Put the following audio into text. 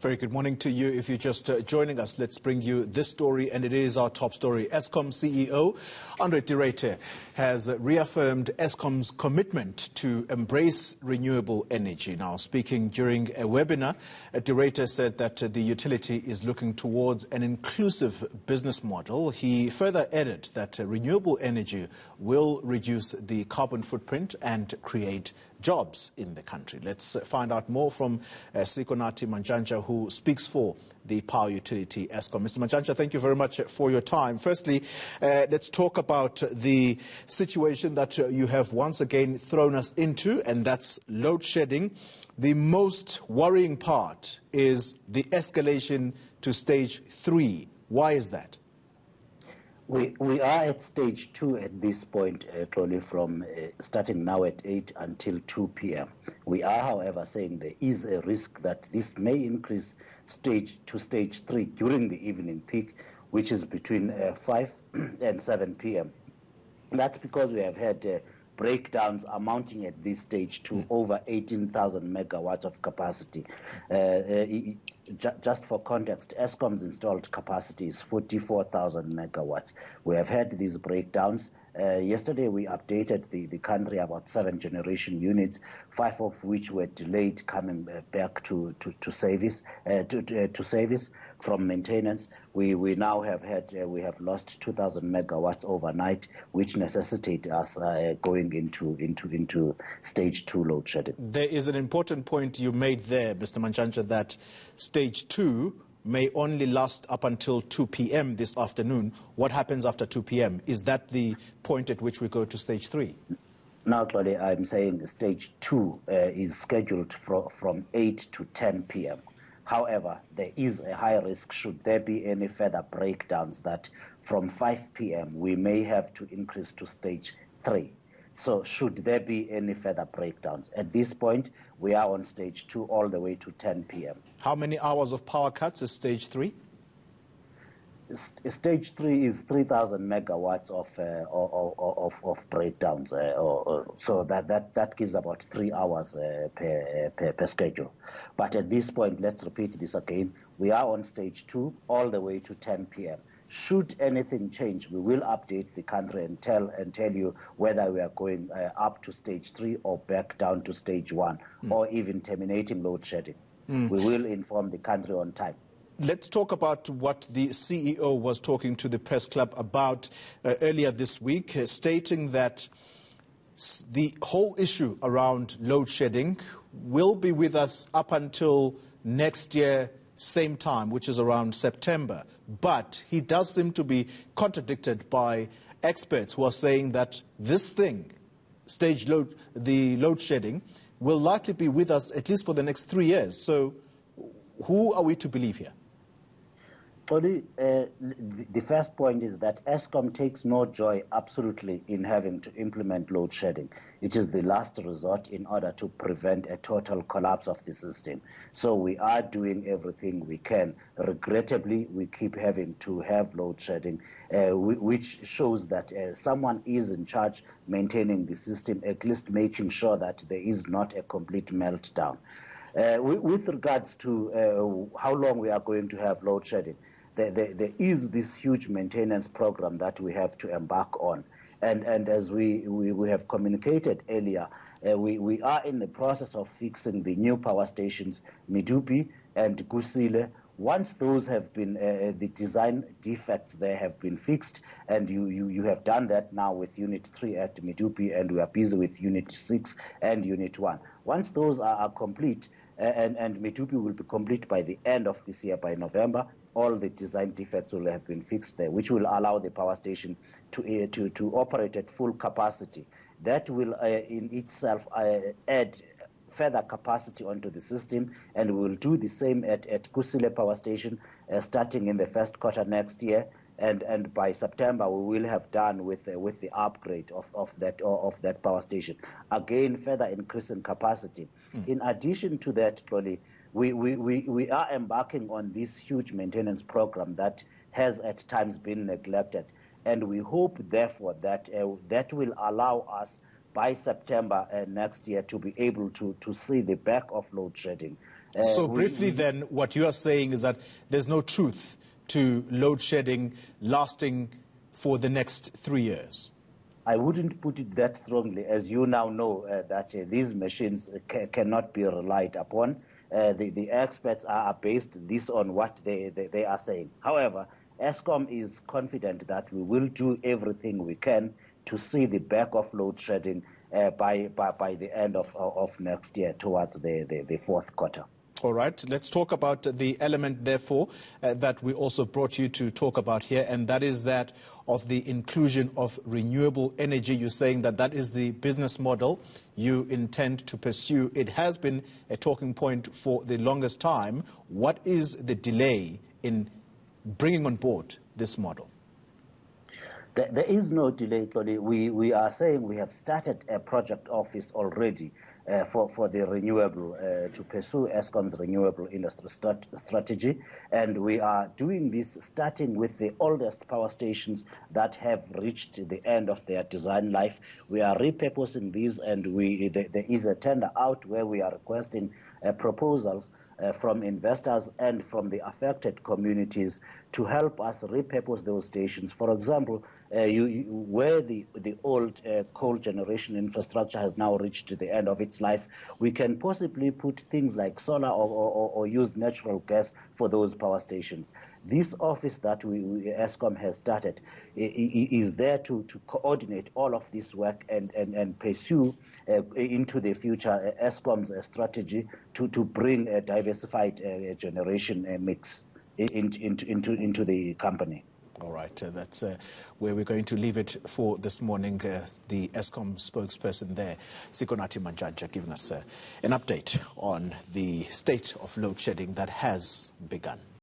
Very good morning to you. If you're just joining us, let's bring you this story, and it is our top story. Eskom CEO Ruyter has reaffirmed Eskom's commitment to embrace renewable energy. Now, speaking during a webinar, Ruyter said that the utility is looking towards an inclusive business model. He further added that renewable energy will reduce the carbon footprint and create jobs in the country. Let's find out more from Sikonathi Mantshantsha, who speaks for the power utility Eskom. Mr. Mantshantsha, thank you very much for your time. Firstly, let's talk about the situation that you have once again thrown us into, and that's load shedding. The most worrying part is the escalation to stage 3. Why is that? We are at stage 2 at this point, Tony, from starting now at 8 until 2 p.m. We are, however, saying there is a risk that this may increase to stage 3 during the evening peak, which is between 5 and 7 p.m. That's because we have had breakdowns amounting at this stage to over 18,000 megawatts of capacity. Just for context, Eskom's installed capacity is 44,000 megawatts. We have had these breakdowns. Yesterday, we updated the country about 7 generation units, 5 of which were delayed coming back to service from maintenance. We now have lost 2,000 megawatts overnight, which necessitate us going into stage 2 load shedding. There is an important point you made there, Mr. Mantshantsha, that stage 2 may only last up until 2 p.m. this afternoon. What happens after 2 p.m.? Is that the point at which we go to stage 3? Now, Claudia, I'm saying stage 2 is scheduled from 8 to 10 p.m. However, there is a high risk, should there be any further breakdowns, that from 5 p.m. we may have to increase to stage 3. So should there be any further breakdowns? At this point, we are on stage 2 all the way to 10 p.m. How many hours of power cuts is stage 3? Stage 3 is 3,000 megawatts of breakdowns. So that gives about 3 hours per schedule. But at this point, let's repeat this again. We are on stage 2 all the way to 10 p.m. Should anything change, we will update the country and tell you whether we are going up to stage 3 or back down to stage 1, or even terminating load shedding. We will inform the country on time. Let's talk about what the CEO was talking to the press club about earlier this week, stating that the whole issue around load shedding will be with us up until next year, same time, which is around September. But he does seem to be contradicted by experts who are saying that this thing, the load shedding, will likely be with us at least for the next 3 years. So who are we to believe here? Tony, the first point is that Eskom takes no joy absolutely in having to implement load shedding. It is the last resort in order to prevent a total collapse of the system. So we are doing everything we can. Regrettably, we keep having to have load shedding, which shows that someone is in charge maintaining the system, at least making sure that there is not a complete meltdown. With regards to how long we are going to have load shedding, there is this huge maintenance program that we have to embark on. And as we have communicated earlier, we are in the process of fixing the new power stations, Medupi and Kusile. Once those have been, the design defects there have been fixed, and you have done that now with Unit 3 at Medupi, and we are busy with Unit 6 and Unit 1. Once those are complete, and Medupi will be complete by the end of this year, by November, all the design defects will have been fixed there, which will allow the power station to operate at full capacity. That will in itself add further capacity onto the system, and we will do the same at Kusile Power Station starting in the first quarter next year. And by September, we will have done with the upgrade of that power station. Again, further increasing capacity. In addition to that, Tony, we are embarking on this huge maintenance program that has at times been neglected. And we hope, therefore, that that will allow us by September next year to be able to see the back of load shedding. So briefly then, what you are saying is that there's no truth to load shedding lasting for the next 3 years. I wouldn't put it that strongly, as you now know that these machines cannot be relied upon. The experts are based this on what they are saying. However, Eskom is confident that we will do everything we can to see the back of load shedding by the end of next year, towards the fourth quarter. All right, let's talk about the element, therefore, that we also brought you to talk about here, and that is that of the inclusion of renewable energy. You're saying that that is the business model you intend to pursue. It has been a talking point for the longest time. What is the delay in bringing on board this model? There is no delay, Tony. We are saying we have started a project office already for the renewable, to pursue Eskom's renewable industry strategy. And we are doing this starting with the oldest power stations that have reached the end of their design life. We are repurposing these, and there is a tender out where we are requesting proposals from investors and from the affected communities to help us repurpose those stations. For example, where the old coal generation infrastructure has now reached the end of its life, we can possibly put things like solar or use natural gas for those power stations. This office that Eskom has started is there to coordinate all of this work and pursue into the future Eskom's strategy to bring a diversified generation mix into the company. All right, that's where we're going to leave it for this morning. The Eskom spokesperson there, Sikonathi Mantshantsha, giving us an update on the state of load shedding that has begun.